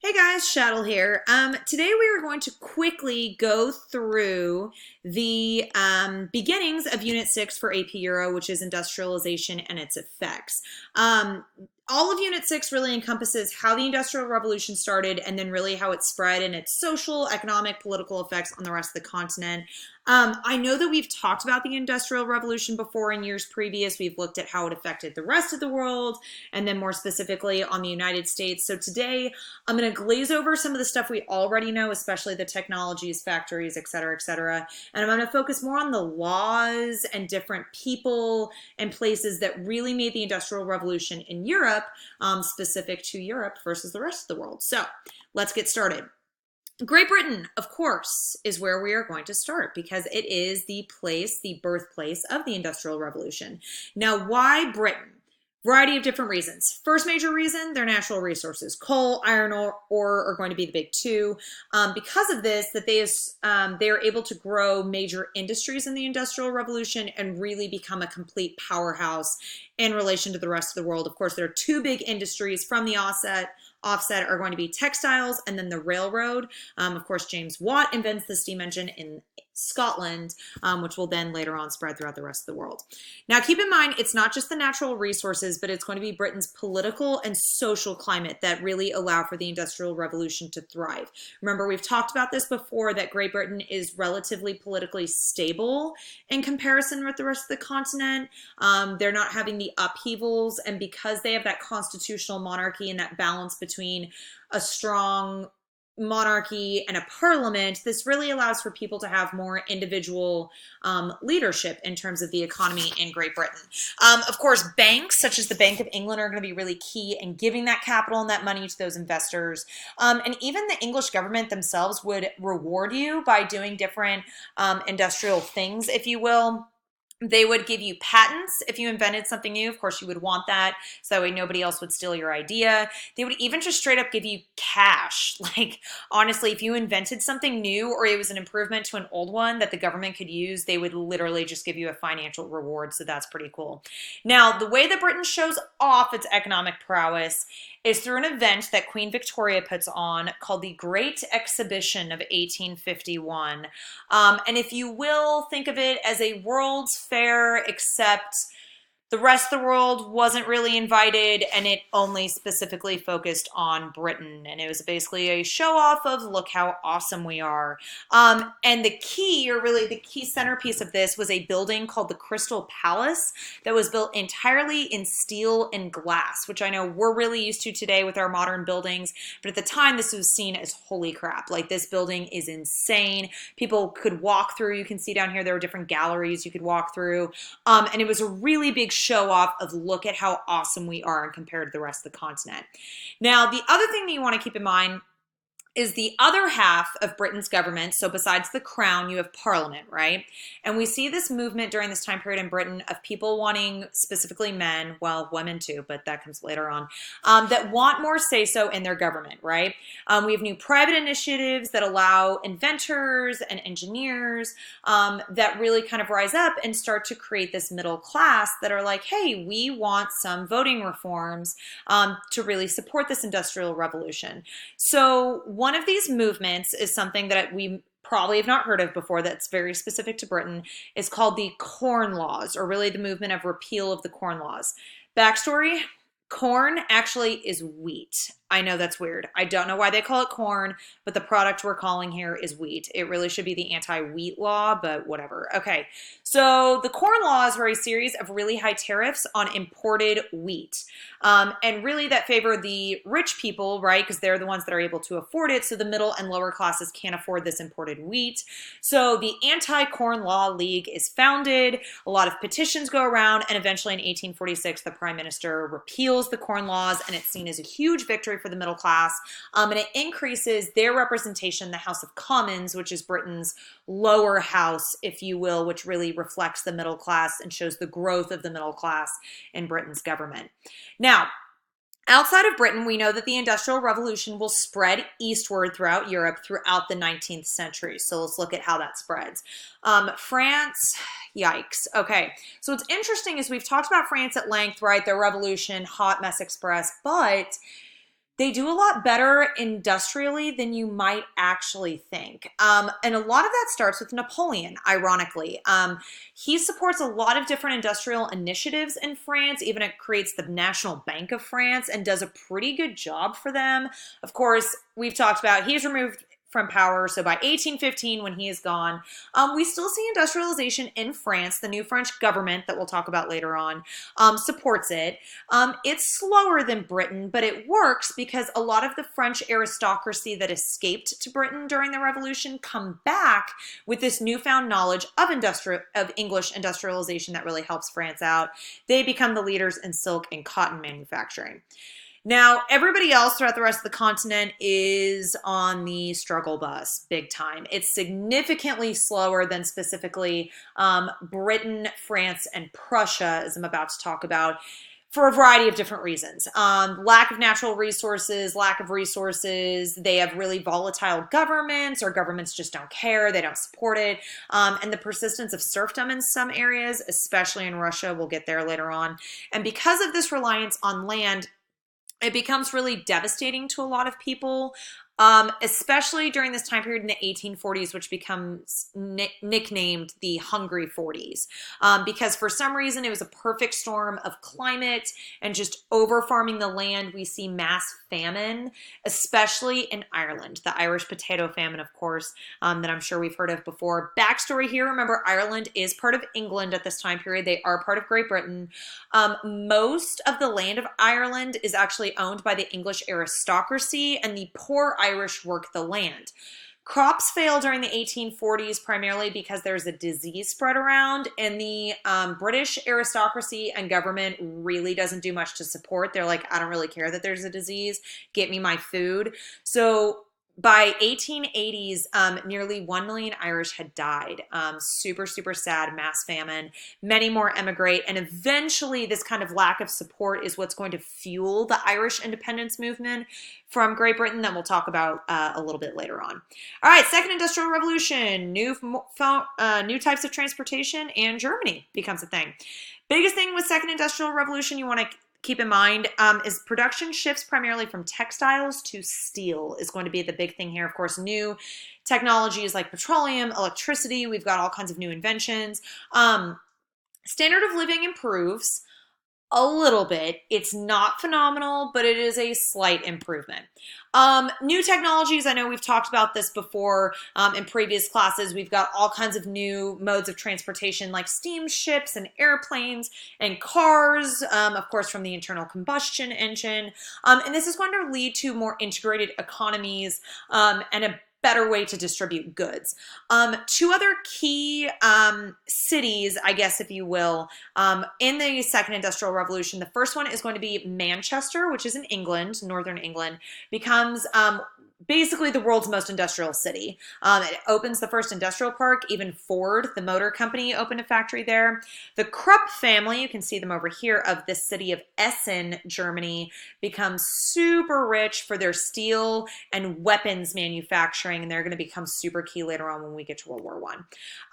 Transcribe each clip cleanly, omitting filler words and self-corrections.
Hey guys, Shuttle here. Today we are going to quickly go through the beginnings of Unit 6 for AP Euro, which is industrialization and its effects. All of Unit 6 really encompasses how the Industrial Revolution started and then really how it spread and its social, economic, political effects on the rest of the continent. I know that we've talked about the Industrial Revolution before in years previous. We've looked at how it affected the rest of the world and then more specifically on the United States. So today I'm going to glaze over some of the stuff we already know, especially the technologies, factories, et cetera, et cetera. And I'm going to focus more on the laws and different people and places that really made the Industrial Revolution in Europe specific to Europe versus the rest of the world. So let's get started. Great Britain, of course, is where we are going to start because it is the place, the birthplace of the Industrial Revolution. Now, why Britain? Variety of different reasons. First major reason, their natural resources. Coal, iron ore are going to be the big two. Because of this, that they are able to grow major industries in the Industrial Revolution and really become a complete powerhouse in relation to the rest of the world. Of course, there are two big industries from the offset are going to be textiles and then the railroad. Of course, James Watt invents the steam engine in Scotland, which will then later on spread throughout the rest of the world. Now, keep in mind, it's not just the natural resources, but it's going to be Britain's political and social climate that really allow for the Industrial Revolution to thrive. Remember, we've talked about this before, that Great Britain is relatively politically stable in comparison with the rest of the continent. They're not having the upheavals, and because they have that constitutional monarchy and that balance between a strong monarchy and a parliament, this really allows for people to have more individual leadership in terms of the economy in Great Britain. Of course, banks such as the Bank of England are going to be really key in giving that capital and that money to those investors. And even the English government themselves would reward you by doing different industrial things, if you will. They would give you patents if you invented something new. Of course, you would want that, so that way nobody else would steal your idea. They would even just straight up give you cash. Like, honestly, if you invented something new or it was an improvement to an old one that the government could use, they would literally just give you a financial reward, so that's pretty cool. Now, the way that Britain shows off its economic prowess is through an event that Queen Victoria puts on called the Great Exhibition of 1851. And if you will, think of it as a World's Fair, except the rest of the world wasn't really invited and it only specifically focused on Britain. And it was basically a show off of look how awesome we are. And the key, or really the key centerpiece of this, was a building called the Crystal Palace that was built entirely in steel and glass, which I know we're really used to today with our modern buildings. But at the time, this was seen as holy crap. Like, this building is insane. People could walk through. You can see down here, there were different galleries you could walk through. And it was a really big show off of look at how awesome we are compared to the rest of the continent. Now, the other thing that you want to keep in mind is the other half of Britain's government. So besides the crown, you have parliament, right? And we see this movement during this time period in Britain of people wanting, specifically men, well, women too, but that comes later on, that want more say-so in their government, right? We have new private initiatives that allow inventors and engineers that really kind of rise up and start to create this middle class that are like, hey, we want some voting reforms to really support this industrial revolution. So one of these movements is something that we probably have not heard of before that's very specific to Britain. Is called the Corn Laws, or really the movement of repeal of the Corn Laws. Backstory: corn actually is wheat. I know that's weird. I don't know why they call it corn, but the product we're calling here is wheat. It really should be the anti-wheat law, but whatever. Okay, so the Corn Laws were a series of really high tariffs on imported wheat. And really that favor the rich people, right? Because they're the ones that are able to afford it. So the middle and lower classes can't afford this imported wheat. So the Anti-Corn Law League is founded. A lot of petitions go around. And eventually in 1846, the prime minister repeals the Corn Laws. And it's seen as a huge victory for the middle class. And it increases their representation in the House of Commons, which is Britain's lower house, if you will, which really reflects the middle class and shows the growth of the middle class in Britain's government. Now, outside of Britain, we know that the Industrial Revolution will spread eastward throughout Europe throughout the 19th century. So let's look at how that spreads. France, yikes. Okay, so what's interesting is we've talked about France at length, right? Their revolution, hot mess express, but They do a lot better industrially than you might actually think. And a lot of that starts with Napoleon, ironically. He supports a lot of different industrial initiatives in France. Even it creates the National Bank of France and does a pretty good job for them. Of course, we've talked about he's removed from power. So by 1815, when he is gone, we still see industrialization in France. The new French government that we'll talk about later on supports it. It's slower than Britain, but it works because a lot of the French aristocracy that escaped to Britain during the Revolution come back with this newfound knowledge of English industrialization that really helps France out. They become the leaders in silk and cotton manufacturing. Now, everybody else throughout the rest of the continent is on the struggle bus, big time. It's significantly slower than specifically Britain, France, and Prussia, as I'm about to talk about, for a variety of different reasons. Lack of natural resources, lack of resources. They have really volatile governments, or governments just don't care. They don't support it. And the persistence of serfdom in some areas, especially in Russia. We'll get there later on. And because of this reliance on land, it becomes really devastating to a lot of people, especially during this time period in the 1840s, which becomes nicknamed the Hungry 40s, because for some reason it was a perfect storm of climate and just over farming the land. We see mass famine, especially in Ireland, the Irish potato famine, of course, that I'm sure we've heard of before. Backstory here, remember, Ireland is part of England at this time period. They are part of Great Britain. Most of the land of Ireland is actually owned by the English aristocracy, and the poor Irish work the land. Crops fail during the 1840s primarily because there's a disease spread around, and the British aristocracy and government really doesn't do much to support. They're like, I don't really care that there's a disease. Get me my food. So by 1880s, nearly 1 million Irish had died. Super, super sad, mass famine. Many more emigrate, and eventually this kind of lack of support is what's going to fuel the Irish independence movement from Great Britain that we'll talk about a little bit later on. All right, Second Industrial Revolution, new types of transportation, and Germany becomes a thing. Biggest thing with Second Industrial Revolution you want to keep in mind is production shifts primarily from textiles to steel is going to be the big thing here. Of course, new technologies like petroleum, electricity, we've got all kinds of new inventions. Standard of living improves a little bit. It's not phenomenal, but it is a slight improvement. New technologies, I know we've talked about this before in previous classes. We've got all kinds of new modes of transportation like steamships and airplanes and cars, of course, from the internal combustion engine. And this is going to lead to more integrated economies and a better way to distribute goods. Two other key cities, I guess, if you will, in the Second Industrial Revolution. The first one is going to be Manchester, which is in England, northern England, becomes basically the world's most industrial city. It opens the first industrial park. Even Ford, the motor company, opened a factory there. The Krupp family, you can see them over here, of the city of Essen, Germany, becomes super rich for their steel and weapons manufacturing, and they're going to become super key later on when we get to World War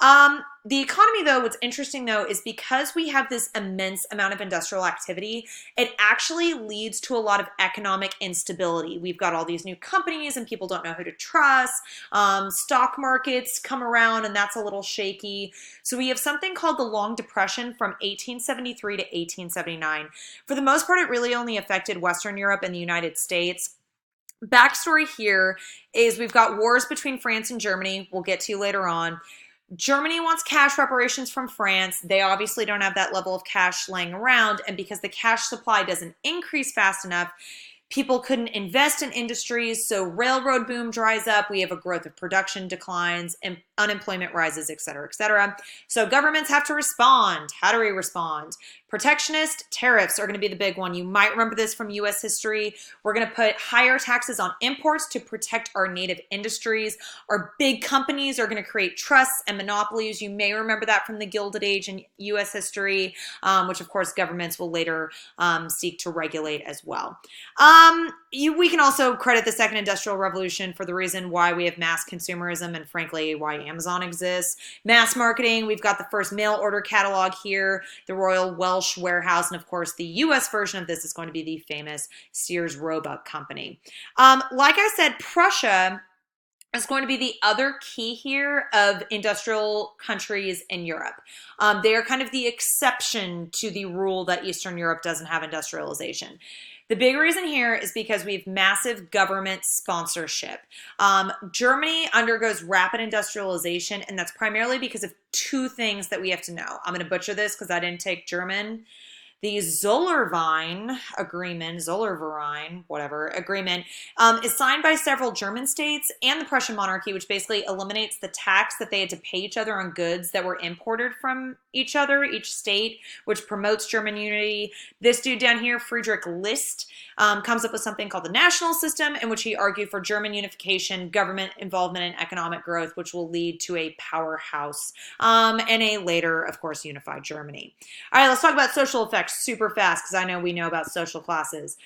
I. The economy, though, what's interesting, though, is because we have this immense amount of industrial activity, it actually leads to a lot of economic instability. We've got all these new companies and people don't know who to trust. Stock markets come around and that's a little shaky. So we have something called the Long Depression from 1873 to 1879. For the most part, it really only affected Western Europe and the United States. Backstory here is we've got wars between France and Germany. We'll get to later on. Germany wants cash reparations from France. They obviously don't have that level of cash laying around. And because the cash supply doesn't increase fast enough, people couldn't invest in industries, so railroad boom dries up. We have a growth of production declines, and unemployment rises, et cetera, et cetera. So governments have to respond. How do we respond? Protectionist tariffs are going to be the big one. You might remember this from U.S. history. We're going to put higher taxes on imports to protect our native industries. Our big companies are going to create trusts and monopolies. You may remember that from the Gilded Age in U.S. history, which of course governments will later seek to regulate as well. We can also credit the Second Industrial Revolution for the reason why we have mass consumerism and frankly why Amazon exists. Mass marketing, we've got the first mail order catalog here, the Royal Welsh Welsh warehouse. And of course, the US version of this is going to be the famous Sears Roebuck Company. Like I said, Prussia is going to be the other key here of industrial countries in Europe. They are kind of the exception to the rule that Eastern Europe doesn't have industrialization. The big reason here is because we have massive government sponsorship. Germany undergoes rapid industrialization, and that's primarily because of two things that we have to know. I'm going to butcher this because I didn't take German. The Zollverein, whatever, agreement is signed by several German states and the Prussian monarchy, which basically eliminates the tax that they had to pay each other on goods that were imported from each state, which promotes German unity. This dude down here, Friedrich List, comes up with something called the national system, in which he argued for German unification, government involvement, and economic growth, which will lead to a powerhouse and a later, of course, unified Germany. All right, let's talk about social effects super fast because I know we know about social classes.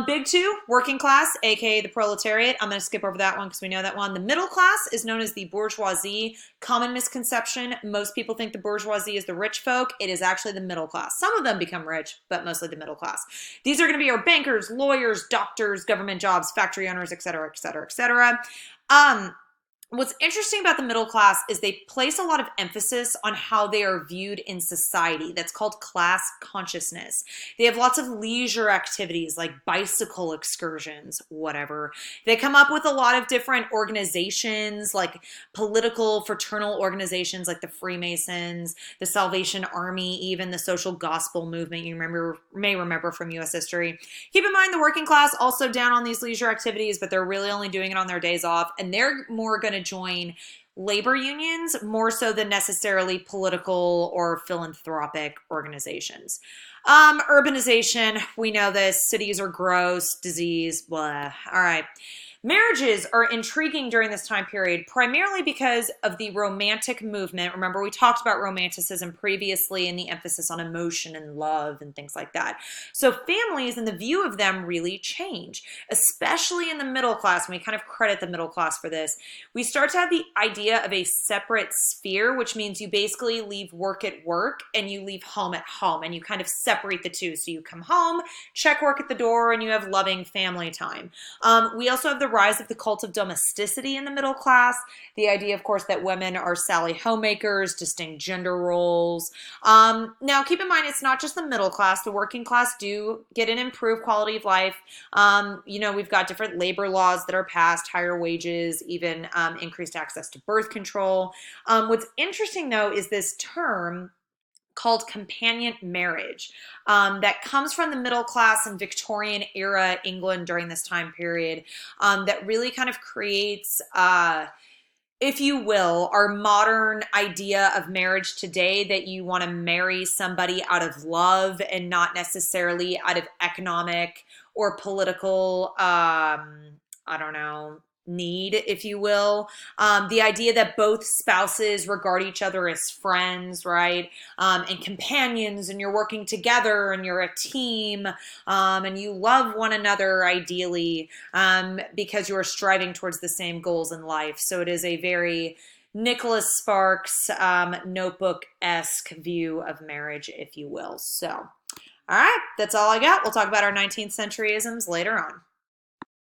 Big two, working class, aka the proletariat. I'm going to skip over that one because we know that one. The middle class is known as the bourgeoisie. Common misconception, most people think the bourgeoisie is the rich folk. It is actually the middle class. Some of them become rich, but mostly the middle class. These are going to be our bankers, lawyers, doctors, government jobs, factory owners, etc., etc., etc. What's interesting about the middle class is they place a lot of emphasis on how they are viewed in society. That's called class consciousness. They have lots of leisure activities like bicycle excursions, whatever. They come up with a lot of different organizations, like political fraternal organizations like the Freemasons, the Salvation Army, even the social gospel movement you may remember from U.S. history. Keep in mind the working class also down on these leisure activities, but they're really only doing it on their days off, and they're more going to join labor unions more so than necessarily political or philanthropic organizations. Urbanization, we know this. Cities are gross, disease, blah. All right. Marriages are intriguing during this time period, primarily because of the romantic movement. Remember, we talked about romanticism previously and the emphasis on emotion and love and things like that. So families and the view of them really change, especially in the middle class. And we kind of credit the middle class for this. We start to have the idea of a separate sphere, which means you basically leave work at work and you leave home at home, and you kind of separate the two. So you come home, check work at the door, and you have loving family time. We also have the rise of the cult of domesticity in the middle class. The idea, of course, that women are Sally homemakers, distinct gender roles. Now, keep in mind, it's not just the middle class. The working class do get an improved quality of life. We've got different labor laws that are passed, higher wages, even increased access to birth control. What's interesting, though, is this term called companion marriage that comes from the middle class and Victorian era England during this time period that really kind of creates, if you will, our modern idea of marriage today, that you want to marry somebody out of love and not necessarily out of economic or political, need, if you will. The idea that both spouses regard each other as friends, right? And companions, and you're working together and you're a team, and you love one another ideally because you are striving towards the same goals in life. So it is a very Nicholas Sparks Notebook-esque view of marriage, if you will. So, all right, that's all I got. We'll talk about our 19th century isms later on.